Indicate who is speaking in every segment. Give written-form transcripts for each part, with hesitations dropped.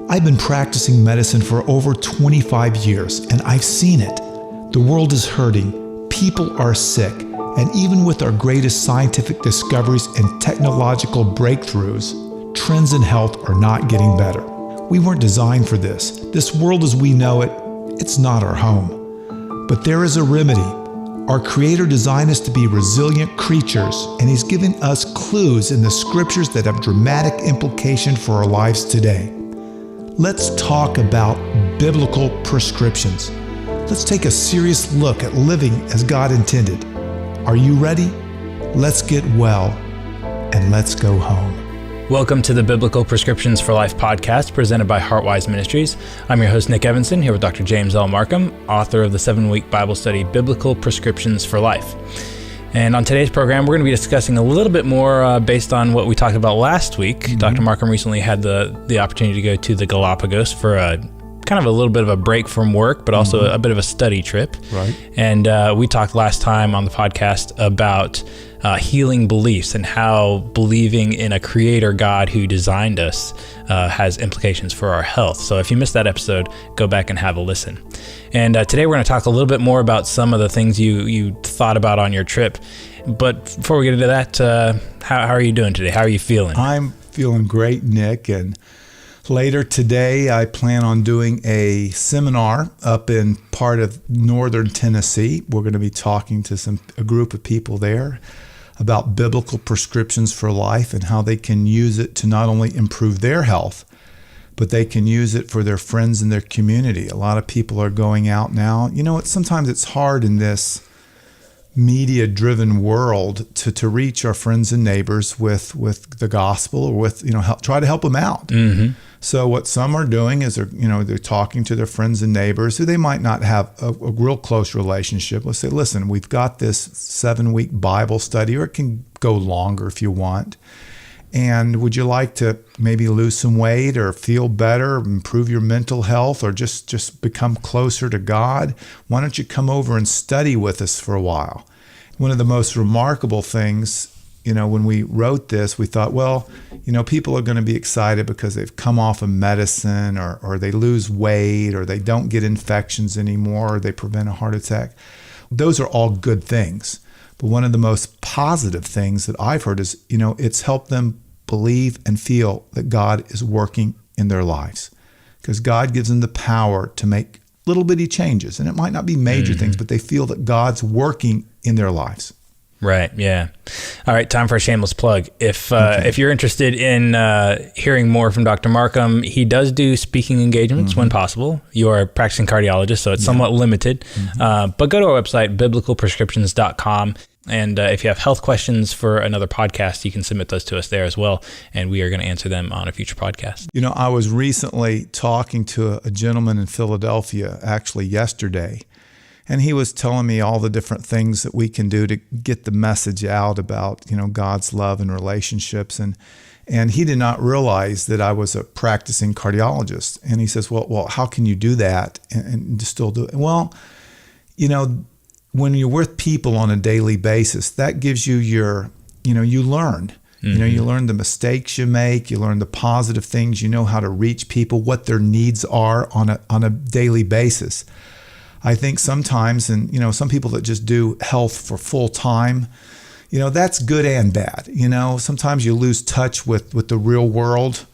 Speaker 1: I've been practicing medicine for over 25 years, and I've seen it. The world is hurting, people are sick, and even with our greatest scientific discoveries and technological breakthroughs, trends in health are not getting better. We weren't designed for this. This world as we know it, it's not our home. But there is a remedy. Our Creator designed us to be resilient creatures, and He's given us clues in the Scriptures that have dramatic implication for our lives today. Let's talk about biblical prescriptions. Let's take a serious look at living as God intended. Are you ready? Let's get well, and let's go home.
Speaker 2: Welcome to the Biblical Prescriptions for Life podcast presented by Heartwise Ministries. I'm your host, Nick Evanson, here with Dr. James L. Marcum, author of the 7-week Bible study, Biblical Prescriptions for Life. And on today's program, we're going to be discussing a little bit more based on what we talked about last week. Mm-hmm. Dr. Marcum recently had the opportunity to go to the Galapagos for a kind of a little bit of a break from work, but also a bit of a study trip.
Speaker 1: Right.
Speaker 2: And we talked last time on the podcast about healing beliefs and how believing in a creator God who designed us has implications for our health. So if you missed that episode, go back and have a listen. And today we're going to talk a little bit more about some of the things you thought about on your trip. But before we get into that, how are you doing today? How are you feeling?
Speaker 1: I'm feeling great, Nick. And later today, I plan on doing a seminar up in part of northern Tennessee. We're going to be talking to a group of people there about biblical prescriptions for life and how they can use it to not only improve their health, but they can use it for their friends in their community. A lot of people are going out now. You know, sometimes it's hard in this media-driven world to reach our friends and neighbors with the gospel or with, try to help them out. Mm-hmm. So what some are doing is they're talking to their friends and neighbors who they might not have a real close relationship. Let's say, listen, we've got this 7-week Bible study, or it can go longer if you want. And would you like to maybe lose some weight or feel better, improve your mental health, or just become closer to God? Why don't you come over and study with us for a while? One of the most remarkable things, when we wrote this, we thought, well, people are going to be excited because they've come off of medicine or they lose weight or they don't get infections anymore or they prevent a heart attack. Those are all good things. But one of the most positive things that I've heard is, it's helped them believe and feel that God is working in their lives, because God gives them the power to make little bitty changes. And it might not be major things, but they feel that God's working in their lives.
Speaker 2: Right. Yeah. All right. Time for a shameless plug. If you're interested in hearing more from Dr. Marcum, he does do speaking engagements when possible. You are a practicing cardiologist, so it's somewhat limited. But go to our website, biblicalprescriptions.com. And if you have health questions for another podcast, you can submit those to us there as well. And we are going to answer them on a future podcast.
Speaker 1: I was recently talking to a gentleman in Philadelphia, actually yesterday. And he was telling me all the different things that we can do to get the message out about, God's love and relationships. And he did not realize that I was a practicing cardiologist. And he says, well, how can you do that and still do it? Well, when you're with people on a daily basis, that gives you you learn. You learn the mistakes you make, you learn the positive things, you know how to reach people, what their needs are on a daily basis. I think sometimes, and some people that just do health for full time, that's good and bad. Sometimes you lose touch with the real world.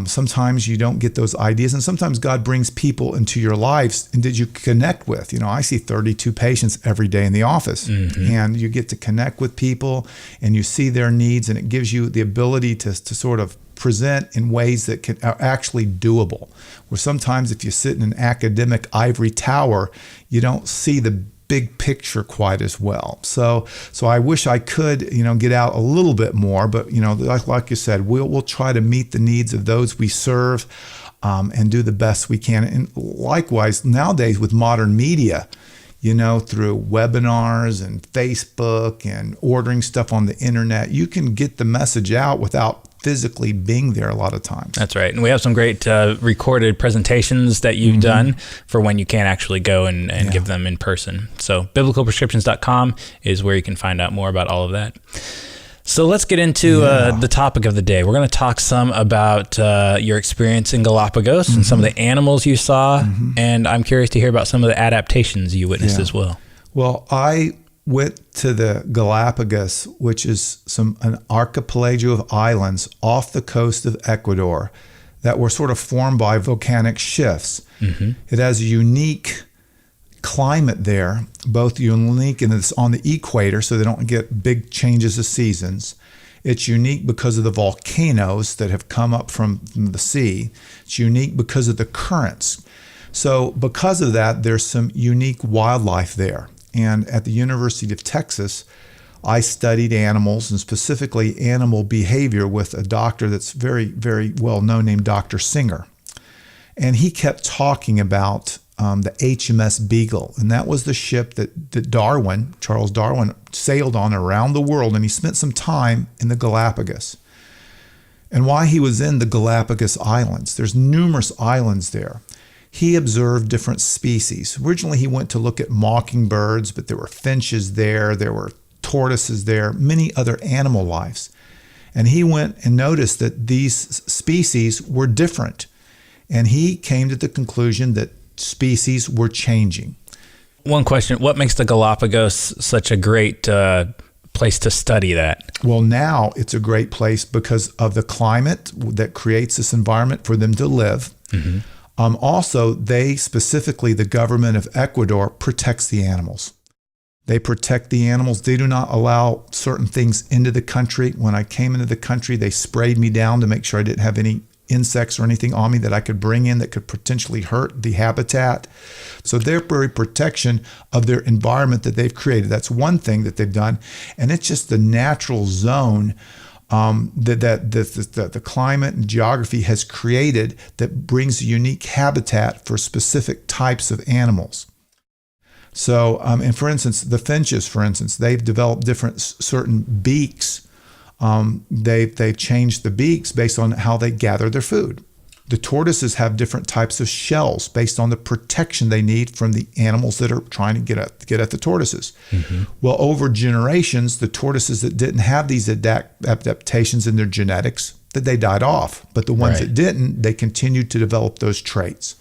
Speaker 1: Sometimes you don't get those ideas, and sometimes God brings people into your lives and that you connect with. I see 32 patients every day in the office, and you get to connect with people, and you see their needs, and it gives you the ability to sort of present in ways that are actually doable. Where sometimes if you sit in an academic ivory tower, you don't see the big picture quite as well. So I wish I could, get out a little bit more, but like you said, we'll try to meet the needs of those we serve, and do the best we can. And likewise, nowadays with modern media, through webinars and Facebook and ordering stuff on the internet, you can get the message out without physically being there a lot of times.
Speaker 2: That's right. And we have some great recorded presentations that you've done for when you can't actually go and give them in person. So biblicalprescriptions.com is where you can find out more about all of that. So let's get into the topic of the day. We're going to talk some about your experience in Galapagos and some of the animals you saw. And I'm curious to hear about some of the adaptations you witnessed as well.
Speaker 1: Well, I went to the Galapagos, which is an archipelago of islands off the coast of Ecuador that were sort of formed by volcanic shifts. It has a unique climate there, both unique and it's on the equator, so they don't get big changes of seasons. It's unique because of the volcanoes that have come up from the sea. It's unique because of the currents. So because of that, there's some unique wildlife there. And at the University of Texas, I studied animals and specifically animal behavior with a doctor that's very, very well known named Dr. Singer. And he kept talking about the HMS Beagle, and that was the ship that Charles Darwin, sailed on around the world, and he spent some time in the Galapagos. And why he was in the Galapagos Islands, there's numerous islands there. He observed different species. Originally, he went to look at mockingbirds, but there were finches there were tortoises there, many other animal lives. And he went and noticed that these species were different. And he came to the conclusion that species were changing.
Speaker 2: One question, what makes the Galapagos such a great place to study that?
Speaker 1: Well, now it's a great place because of the climate that creates this environment for them to live. Also, the government of Ecuador protects the animals. They protect the animals. They do not allow certain things into the country. When I came into the country, they sprayed me down to make sure I didn't have any insects or anything on me that I could bring in that could potentially hurt the habitat. So they're very protection of their environment that they've created. That's one thing that they've done. And it's just the natural zone that the climate and geography has created that brings a unique habitat for specific types of animals. So, and for instance, the finches, they've developed different certain beaks. They've changed the beaks based on how they gather their food. The tortoises have different types of shells based on the protection they need from the animals that are trying to get at the tortoises. Well, over generations, the tortoises that didn't have these adaptations in their genetics, that they died off. But the ones that didn't, they continued to develop those traits.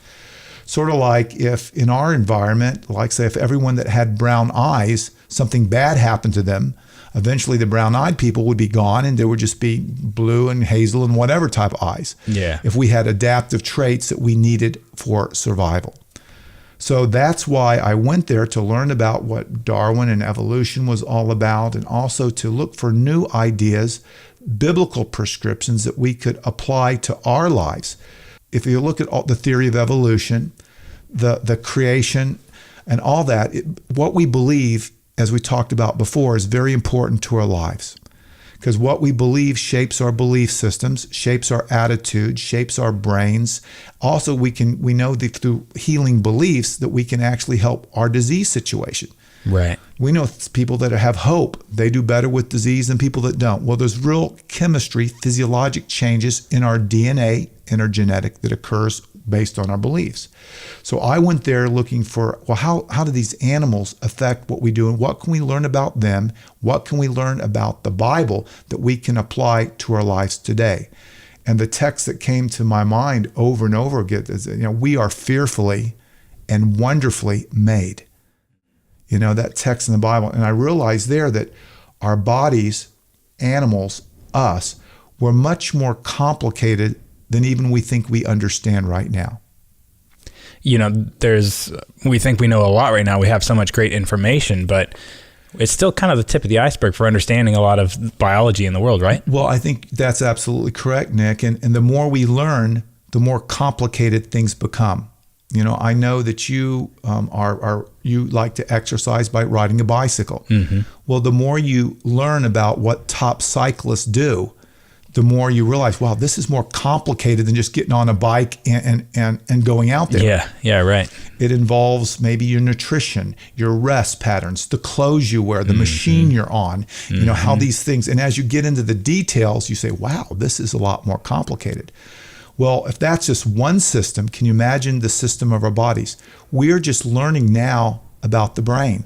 Speaker 1: Sort of like if in our environment, like say if everyone that had brown eyes, something bad happened to them, eventually the brown-eyed people would be gone and there would just be blue and hazel and whatever type of eyes. If we had adaptive traits that we needed for survival. So that's why I went there, to learn about what Darwin and evolution was all about, and also to look for new ideas, biblical prescriptions that we could apply to our lives. If you look at all the theory of evolution, the creation and all that, what we believe, as we talked about before, is very important to our lives. Because what we believe shapes our belief systems, shapes our attitude, shapes our brains. Also, we know that through healing beliefs that we can actually help our disease situation. We know people that have hope, they do better with disease than people that don't. Well, there's real chemistry, physiologic changes in our DNA, in our genetic, that occurs based on our beliefs. So I went there looking for, well, how do these animals affect what we do, and what can we learn about them? What can we learn about the Bible that we can apply to our lives today? And the text that came to my mind over and over again is, we are fearfully and wonderfully made. That text in the Bible. And I realized there that our bodies, animals, us, were much more complicated than even we think we understand right now.
Speaker 2: We think we know a lot right now. We have so much great information, but it's still kind of the tip of the iceberg for understanding a lot of biology in the world, right?
Speaker 1: Well, I think that's absolutely correct, Nick. And the more we learn, the more complicated things become. I know that you you like to exercise by riding a bicycle. Well, the more you learn about what top cyclists do, the more you realize, wow, this is more complicated than just getting on a bike and going out there.
Speaker 2: Yeah, right.
Speaker 1: It involves maybe your nutrition, your rest patterns, the clothes you wear, the machine you're on, how these things. And as you get into the details, you say, wow, this is a lot more complicated. Well, if that's just one system, can you imagine the system of our bodies? We're just learning now about the brain.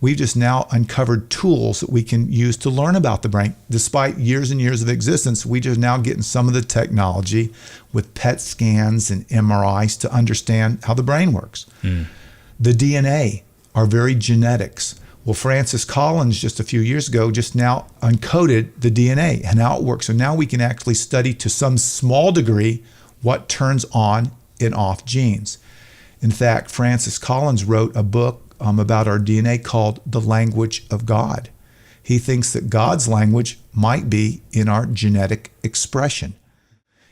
Speaker 1: we've just now uncovered tools that we can use to learn about the brain. Despite years and years of existence, we just now getting some of the technology with PET scans and MRIs to understand how the brain works. The DNA, our very genetics. Well, Francis Collins just a few years ago just now uncoded the DNA and how it works. So now we can actually study to some small degree what turns on and off genes. In fact, Francis Collins wrote a book about our DNA called The Language of God. He thinks that God's language might be in our genetic expression.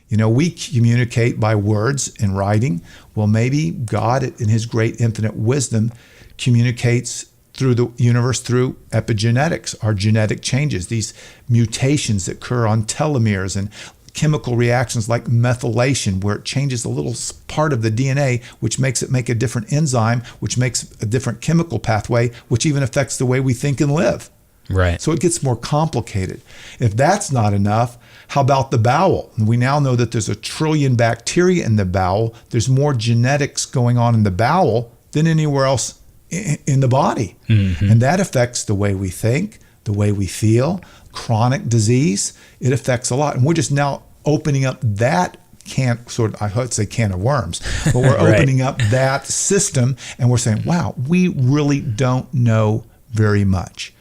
Speaker 1: You know, we communicate by words and writing. Well, maybe God, in his great infinite wisdom, communicates through the universe through epigenetics, our genetic changes, these mutations that occur on telomeres and chemical reactions like methylation, where it changes a little part of the DNA, which makes it make a different enzyme, which makes a different chemical pathway, which even affects the way we think and live.
Speaker 2: Right.
Speaker 1: So it gets more complicated. If that's not enough, how about the bowel? We now know that there's 1 trillion bacteria in the bowel. There's more genetics going on in the bowel than anywhere else in the body. And that affects the way we think, the way we feel. Chronic disease, it affects a lot. And we're just now opening up that can of worms, but we're opening up that system and we're saying, wow, we really don't know very much.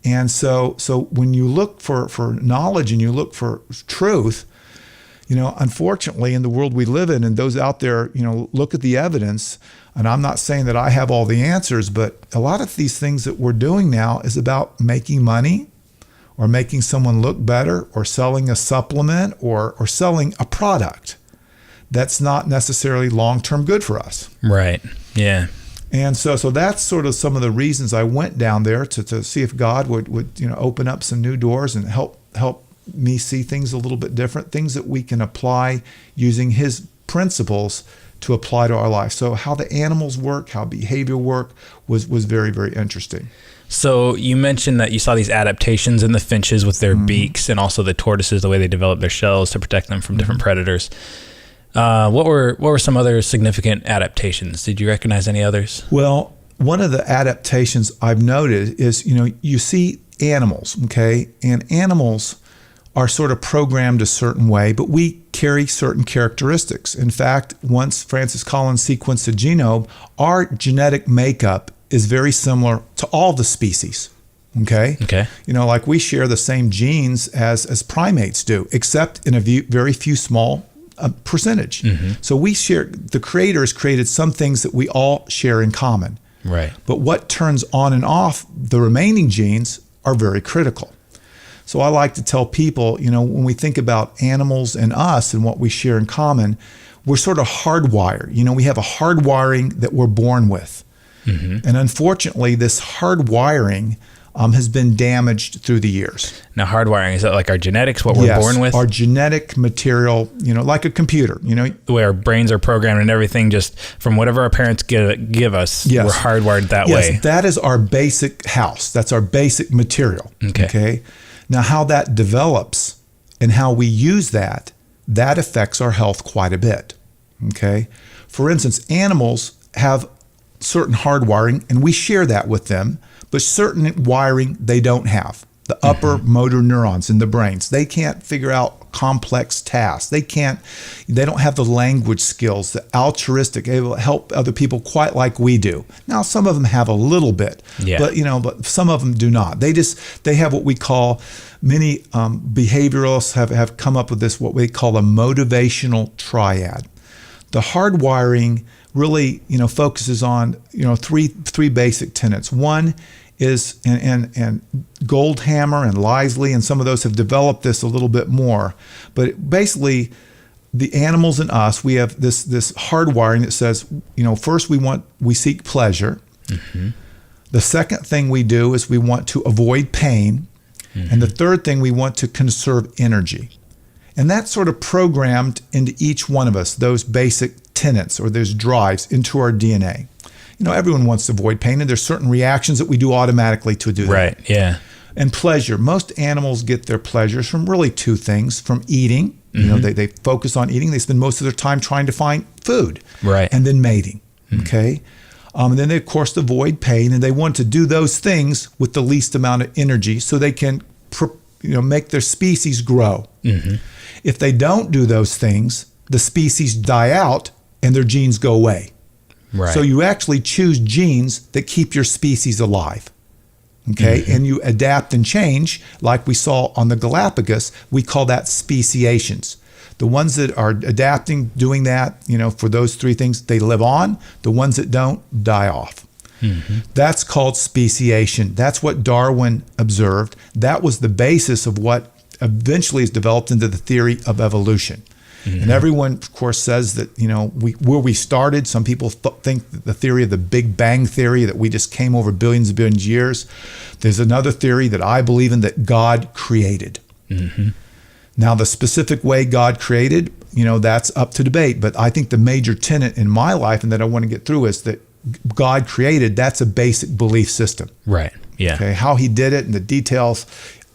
Speaker 1: And so when you look for knowledge and you look for truth, you know, unfortunately in the world we live in, and those out there, you know, look at the evidence, and I'm not saying that I have all the answers, but a lot of these things that we're doing now is about making money, or making someone look better, or selling a supplement, or selling a product that's not necessarily long-term good for us.
Speaker 2: Right. Yeah.
Speaker 1: And so that's sort of some of the reasons I went down there to see if God would you know, open up some new doors and help me see things a little bit different, things that we can apply using his principles to apply to our life. So how the animals work, how behavior work was very, very interesting.
Speaker 2: So you mentioned that you saw these adaptations in the finches with their beaks, and also the tortoises, the way they develop their shells to protect them from different predators. What were some other significant adaptations? Did you recognize any others?
Speaker 1: Well, one of the adaptations I've noted is, you know, you see animals, okay, and animals are sort of programmed a certain way, but we carry certain characteristics. In fact, once Francis Collins sequenced the genome, our genetic makeup is very similar to all the species. Okay. You know, like we share the same genes as primates do, except in a very few small percentage. So we share. The Creator has created some things that we all share in common.
Speaker 2: Right.
Speaker 1: But what turns on and off the remaining genes are very critical. So I like to tell people, you know, when we think about animals and us and what we share in common, we're sort of hardwired. You know, we have a hardwiring that we're born with. And unfortunately, this hardwiring has been damaged through the years.
Speaker 2: Now, hardwiring, is that like our genetics, what we're born with?
Speaker 1: Our genetic material, you know, like a computer, you know.
Speaker 2: The way our brains are programmed and everything, just from whatever our parents give us, we're hardwired that way.
Speaker 1: Yes, that is our basic house. That's our basic material. Okay. Now, how that develops and how we use that affects our health quite a bit. Okay. For instance, animals have certain hardwiring, and we share that with them, but certain wiring they don't have. The upper motor neurons in the brains, they can't figure out complex tasks. They don't have the language skills, the altruistic, able to help other people quite like we do. Now, some of them have a little bit, but some of them do not. They have what we call, many behavioralists have come up with this, what we call a motivational triad. The hardwiring really, you know, focuses on, you know, three basic tenets. One is, and Goldhammer and Lisely and some of those have developed this a little bit more, but basically the animals and us, we have this hardwiring that says, you know, first we seek pleasure. The second thing we do is we want to avoid pain. And the third thing, we want to conserve energy. And that's sort of programmed into each one of us, those basic tenets or those drives into our DNA. You know, everyone wants to avoid pain, and there's certain reactions that we do automatically to do that.
Speaker 2: Right, yeah.
Speaker 1: And pleasure. Most animals get their pleasures from really two things, from eating. You know, they focus on eating. They spend most of their time trying to find food.
Speaker 2: Right.
Speaker 1: And then mating. Okay. And then they, of course, avoid pain, and they want to do those things with the least amount of energy so they can make their species grow. Mm-hmm. If they don't do those things, the species die out and their genes go away.
Speaker 2: Right.
Speaker 1: So you actually choose genes that keep your species alive. Okay. Mm-hmm. And you adapt and change, like we saw on the Galapagos. We call that speciations. The ones that are adapting, doing that, for those three things, they live on. The ones that don't, die off. Mm-hmm. That's called speciation. That's what Darwin observed. That was the basis of what eventually is developed into the theory of evolution. Mm-hmm. And everyone, of course, says that, where we started, some people think that the theory of the Big Bang theory, that we just came over billions and billions of years. There's another theory that I believe in, that God created. Mm-hmm. Now, the specific way God created, that's up to debate. But I think the major tenet in my life, and that I want to get through, is that God created, that's a basic belief system.
Speaker 2: Right. Yeah.
Speaker 1: Okay. How he did it and the details,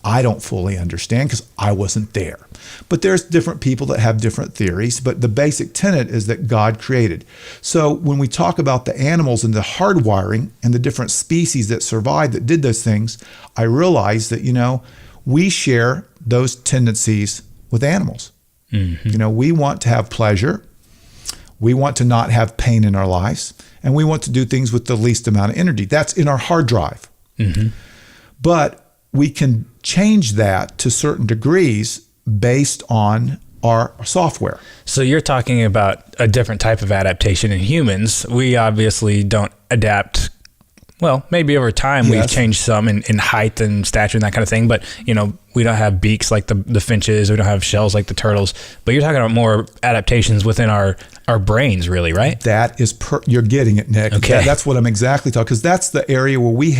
Speaker 1: I don't fully understand because I wasn't there. But there's different people that have different theories, but the basic tenet is that God created. So when we talk about the animals and the hardwiring and the different species that survived that did those things, I realize that, we share those tendencies with animals. Mm-hmm. We want to have pleasure. We want to not have pain in our lives. And we want to do things with the least amount of energy. That's in our hard drive. Mm-hmm. But we can change that to certain degrees based on our software.
Speaker 2: So you're talking about a different type of adaptation in humans. We obviously don't adapt. Well, maybe over time we've changed some in height and stature and that kind of thing, but we don't have beaks like the finches, we don't have shells like the turtles. But you're talking about more adaptations within our brains, really, right?
Speaker 1: That is you're getting it, Nick.
Speaker 2: Okay.
Speaker 1: That's what I'm exactly talking, because that's the area where we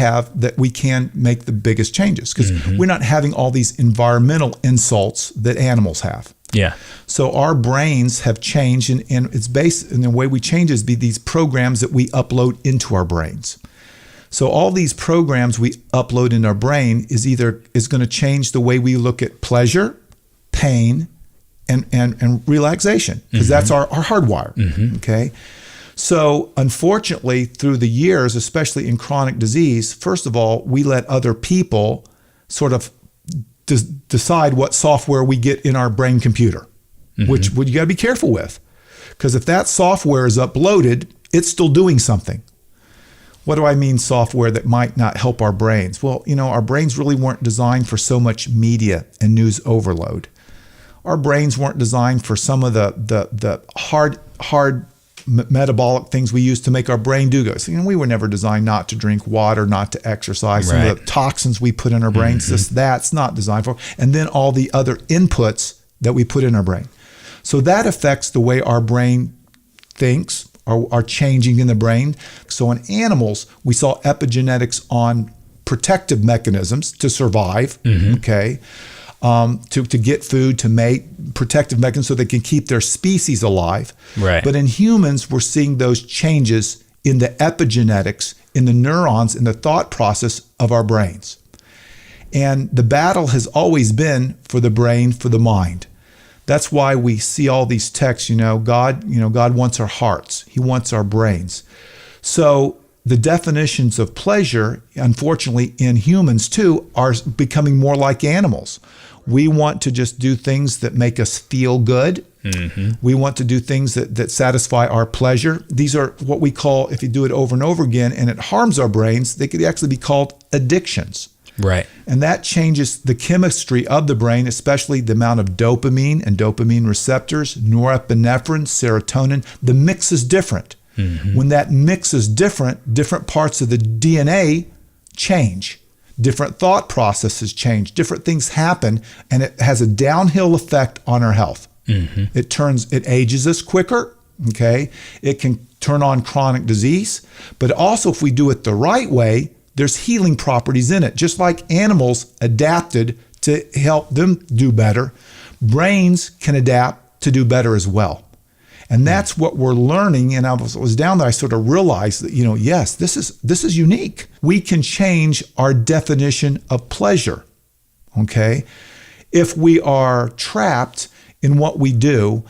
Speaker 1: can make the biggest changes, because mm-hmm. we're not having all these environmental insults that animals have.
Speaker 2: Yeah.
Speaker 1: So our brains have changed, and it's based, and the way we change is these programs that we upload into our brains. So all these programs we upload in our brain is going to change the way we look at pleasure, pain, and relaxation, because mm-hmm. that's our hardwire. Mm-hmm. Okay. So unfortunately, through the years, especially in chronic disease, first of all, we let other people sort of decide what software we get in our brain computer, mm-hmm. which you got to be careful with, because if that software is uploaded, it's still doing something. What do I mean, software that might not help our brains? Well, our brains really weren't designed for so much media and news overload. Our brains weren't designed for some of the hard metabolic things we use to make our brain do good. So, we were never designed not to drink water, not to exercise. Right. Some of the toxins we put in our brains, mm-hmm. that's not designed for. And then all the other inputs that we put in our brain. So that affects the way our brain thinks, are changing in the brain. So in animals, we saw epigenetics on protective mechanisms to survive, mm-hmm. okay, to get food, to mate, protective mechanisms so they can keep their species alive.
Speaker 2: Right.
Speaker 1: But in humans, we're seeing those changes in the epigenetics, in the neurons, in the thought process of our brains. And the battle has always been for the brain, for the mind. That's why we see all these texts, God wants our hearts. He wants our brains. So the definitions of pleasure, unfortunately, in humans too, are becoming more like animals. We want to just do things that make us feel good. Mm-hmm. We want to do things that satisfy our pleasure. These are what we call, if you do it over and over again and it harms our brains, they could actually be called addictions.
Speaker 2: Right.
Speaker 1: And that changes the chemistry of the brain, especially the amount of dopamine and dopamine receptors, norepinephrine, serotonin. The mix is different. Mm-hmm. When that mix is different parts of the DNA change. Different thought processes change. Different things happen, and it has a downhill effect on our health. Mm-hmm. It ages us quicker. Okay. It can turn on chronic disease, but also if we do it the right way, there's healing properties in it. Just like animals adapted to help them do better, brains can adapt to do better as well. And that's what we're learning. And I was down there, I sort of realized that, yes, this is unique. We can change our definition of pleasure, okay? If we are trapped in what we do,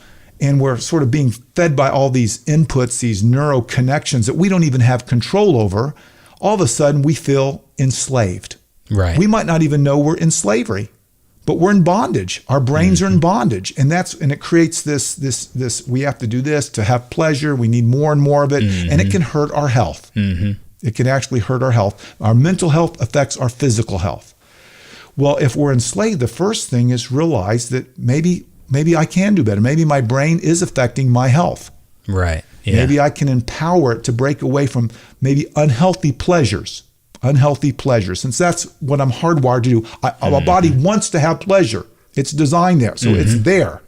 Speaker 1: and we're sort of being fed by all these inputs, these neuro connections that we don't even have control over, all of a sudden we feel enslaved.
Speaker 2: Right.
Speaker 1: We might not even know we're in slavery, but we're in bondage. Our brains are in bondage. And it creates this, we have to do this to have pleasure. We need more and more of it. And it can hurt our health. It can actually hurt our health. Our mental health affects our physical health. Well, if we're enslaved, the first thing is realize that maybe I can do better. Maybe my brain is affecting my health.
Speaker 2: Right. Yeah.
Speaker 1: Maybe I can empower it to break away from maybe unhealthy pleasures. Since that's what I'm hardwired to do. Our body wants to have pleasure. It's designed there. So it's there.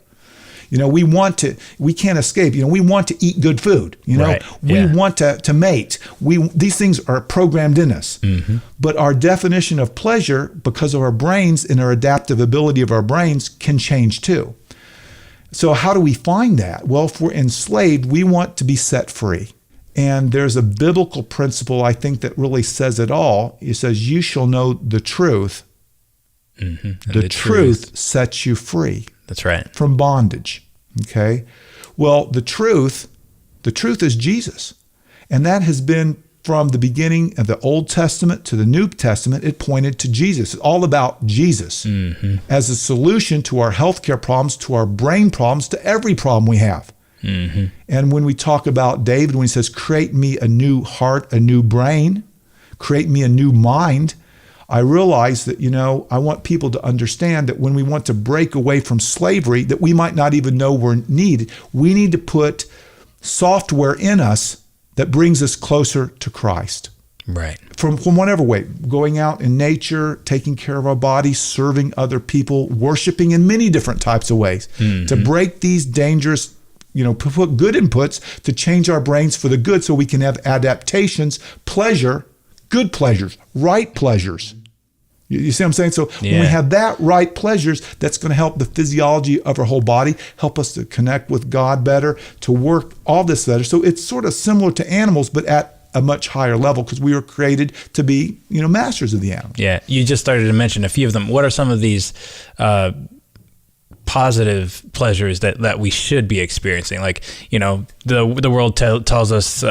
Speaker 1: We can't escape. We want to eat good food.
Speaker 2: Right.
Speaker 1: We want to mate. These things are programmed in us. But our definition of pleasure, because of our brains and our adaptive ability of our brains, can change too. So how do we find that? Well, if we're enslaved, we want to be set free. And there's a biblical principle, I think, that really says it all. It says, you shall know the truth. The truth sets you free.
Speaker 2: That's right.
Speaker 1: From bondage. Okay? Well, the truth is Jesus. And that has been from the beginning of the Old Testament to the New Testament. It pointed to Jesus. It's all about Jesus as a solution to our healthcare problems, to our brain problems, to every problem we have. And when we talk about David, when he says, create me a new heart, a new brain, create me a new mind, I realize that, I want people to understand that when we want to break away from slavery that we might not even know we're needed, we need to put software in us that brings us closer to Christ.
Speaker 2: Right.
Speaker 1: From whatever way, going out in nature, taking care of our bodies, serving other people, worshiping in many different types of ways to break these dangerous, put good inputs to change our brains for the good so we can have adaptations, pleasure, good pleasures, right pleasures. You see what I'm saying? So when we have that right pleasures, that's going to help the physiology of our whole body, help us to connect with God better, to work all this better. So it's sort of similar to animals, but at a much higher level because we were created to be, masters of the animal. Yeah.
Speaker 2: You just started to mention a few of them. What are some of these positive pleasures that we should be experiencing? Like, the world tells us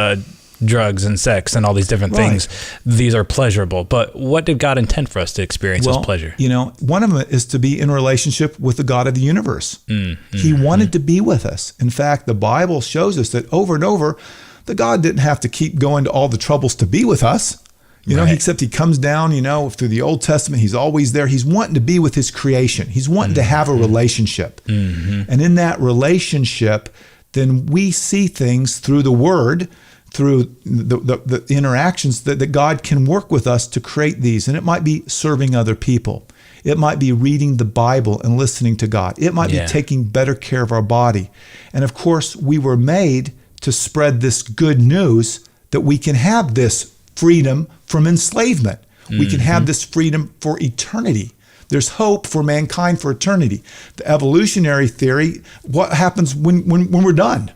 Speaker 2: drugs and sex and all these different things. These are pleasurable. But what did God intend for us to experience as pleasure?
Speaker 1: One of them is to be in a relationship with the God of the universe. He wanted to be with us. In fact, the Bible shows us that over and over, the God didn't have to keep going to all the troubles to be with us. Except he comes down, through the Old Testament, he's always there. He's wanting to be with his creation. He's wanting to have a relationship. And in that relationship, then we see things through the Word, through the interactions that God can work with us to create these. And it might be serving other people. It might be reading the Bible and listening to God. It might be taking better care of our body. And of course, we were made to spread this good news that we can have this freedom from enslavement. We can have this freedom for eternity. There's hope for mankind for eternity. The evolutionary theory, what happens when we're done?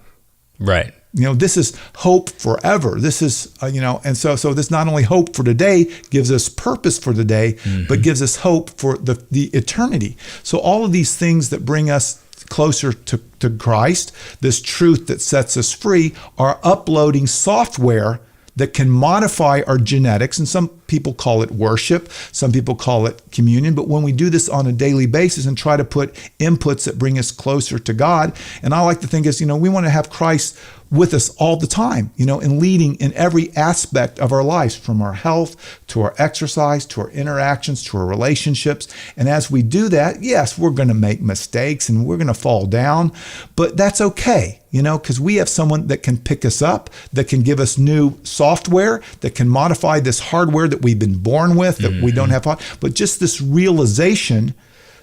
Speaker 2: Right.
Speaker 1: This is hope forever. This is, and so this not only hope for today, gives us purpose for today, but gives us hope for the eternity. So all of these things that bring us closer to Christ, this truth that sets us free, are uploading software that can modify our genetics. And some people call it worship. Some people call it communion. But when we do this on a daily basis and try to put inputs that bring us closer to God, and I like to think is, we want to have Christ with us all the time, and leading in every aspect of our lives, from our health to our exercise, to our interactions, to our relationships. And as we do that, yes, we're going to make mistakes and we're going to fall down, but that's okay, because we have someone that can pick us up, that can give us new software, that can modify this hardware that we've been born with, that we don't have. But just this realization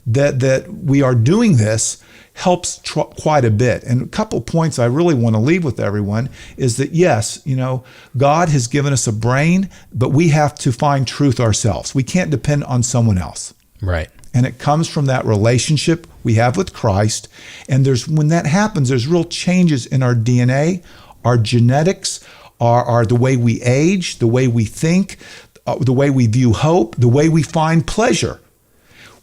Speaker 1: that we are doing this helps quite a bit. And a couple points I really want to leave with everyone is that, yes, God has given us a brain, but we have to find truth ourselves. We can't depend on someone else.
Speaker 2: Right.
Speaker 1: And it comes from that relationship we have with Christ. And when that happens, there's real changes in our DNA, our genetics, our the way we age, the way we think, the way we view hope, the way we find pleasure.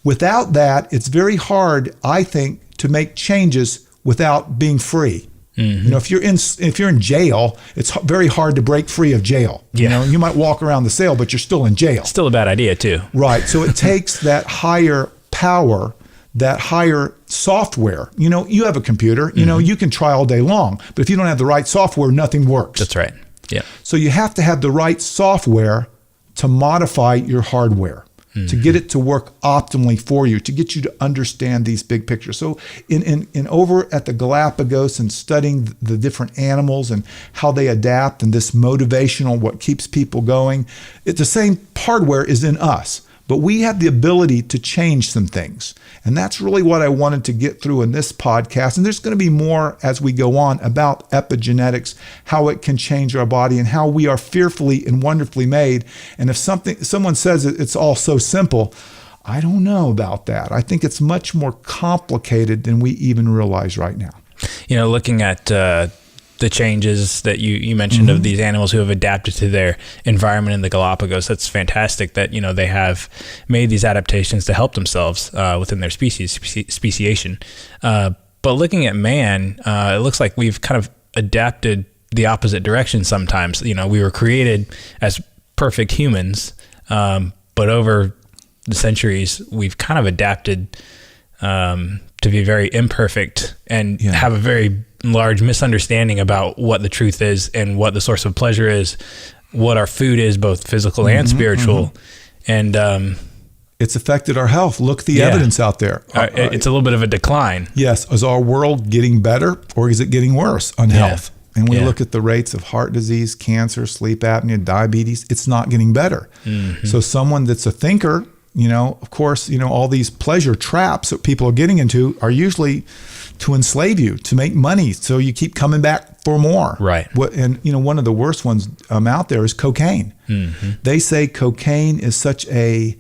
Speaker 1: Without that, it's very hard, I think, to make changes without being free.
Speaker 2: Mm-hmm.
Speaker 1: You know, if you're in jail, it's very hard to break free of jail.
Speaker 2: Yeah.
Speaker 1: You know, you might walk around the cell, but you're still in jail.
Speaker 2: Still a bad idea too.
Speaker 1: Right. So it takes that higher power, that higher software. You know, you have a computer, you know, you can try all day long, but if you don't have the right software, nothing works.
Speaker 2: That's right. Yeah.
Speaker 1: So you have to have the right software to modify your hardware, to get it to work optimally for you, to get you to understand these big pictures. So in over at the Galapagos and studying the different animals and how they adapt and this motivational, what keeps people going, it's the same hardware is in us. But we have the ability to change some things. And that's really what I wanted to get through in this podcast. And there's going to be more as we go on about epigenetics, how it can change our body and how we are fearfully and wonderfully made. And if someone says it's all so simple, I don't know about that. I think it's much more complicated than we even realize right now.
Speaker 2: You know, looking at the changes that you mentioned of these animals who have adapted to their environment in the Galapagos, that's fantastic that, you know, they have made these adaptations to help themselves within their speciation. But looking at man, it looks like we've kind of adapted the opposite direction sometimes. You know, we were created as perfect humans, but over the centuries, we've kind of adapted to be very imperfect and have a very large misunderstanding about what the truth is and what the source of pleasure is, what our food is, both physical and spiritual. And
Speaker 1: it's affected our health. Look at the evidence out there.
Speaker 2: It's a little bit of a decline.
Speaker 1: Yes. Is our world getting better or is it getting worse on health? And we look at the rates of heart disease, cancer, sleep apnea, diabetes, it's not getting better. So someone that's a thinker, you know, of course, you know, all these pleasure traps that people are getting into are usually to enslave you, to make money, so you keep coming back for more.
Speaker 2: Right.
Speaker 1: And, you know, one of the worst ones out there is cocaine. They say cocaine is such a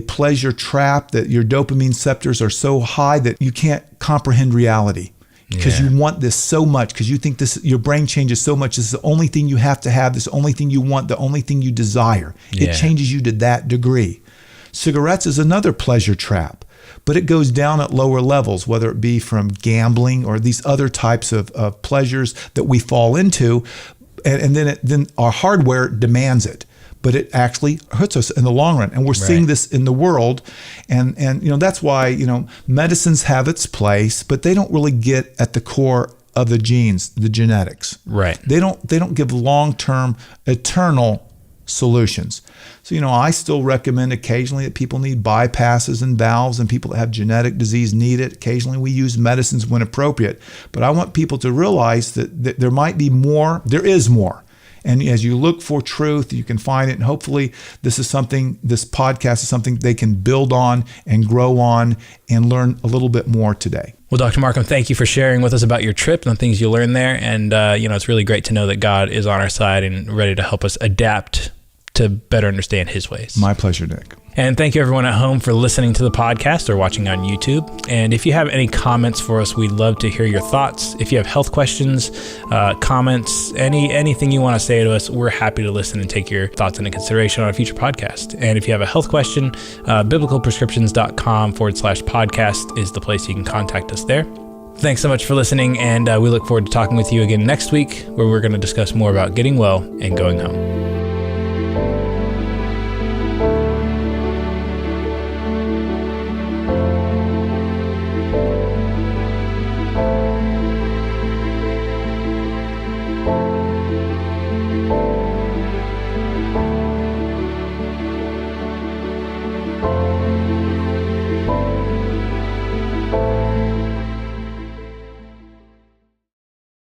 Speaker 1: pleasure trap that your dopamine receptors are so high that you can't comprehend reality. Because you want this so much, because you think your brain changes so much. This is the only thing you have to have, this is the only thing you want, the only thing you desire. It changes you to that degree. Cigarettes is another pleasure trap, but it goes down at lower levels, whether it be from gambling or these other types of pleasures that we fall into, and then our hardware demands it. But it actually hurts us in the long run. And we're seeing this in the world. And you know, that's why, you know, medicines have its place, but they don't really get at the core of the genes, the genetics.
Speaker 2: Right.
Speaker 1: They don't give long-term, eternal solutions. So, you know, I still recommend occasionally that people need bypasses and valves, and people that have genetic disease need it. Occasionally we use medicines when appropriate. But I want people to realize that there might be more, there is more. And as you look for truth, you can find it. And hopefully this podcast is something they can build on and grow on and learn a little bit more today.
Speaker 2: Well, Dr. Marcum, thank you for sharing with us about your trip and the things you learned there. And, you know, it's really great to know that God is on our side and ready to help us adapt to better understand his ways.
Speaker 1: My pleasure, Nick.
Speaker 2: And thank you everyone at home for listening to the podcast or watching on YouTube. And if you have any comments for us, we'd love to hear your thoughts. If you have health questions, comments, anything you want to say to us, we're happy to listen and take your thoughts into consideration on a future podcast. And if you have a health question, biblicalprescriptions.com/podcast is the place you can contact us there. Thanks so much for listening, and we look forward to talking with you again next week, where we're going to discuss more about getting well and going home.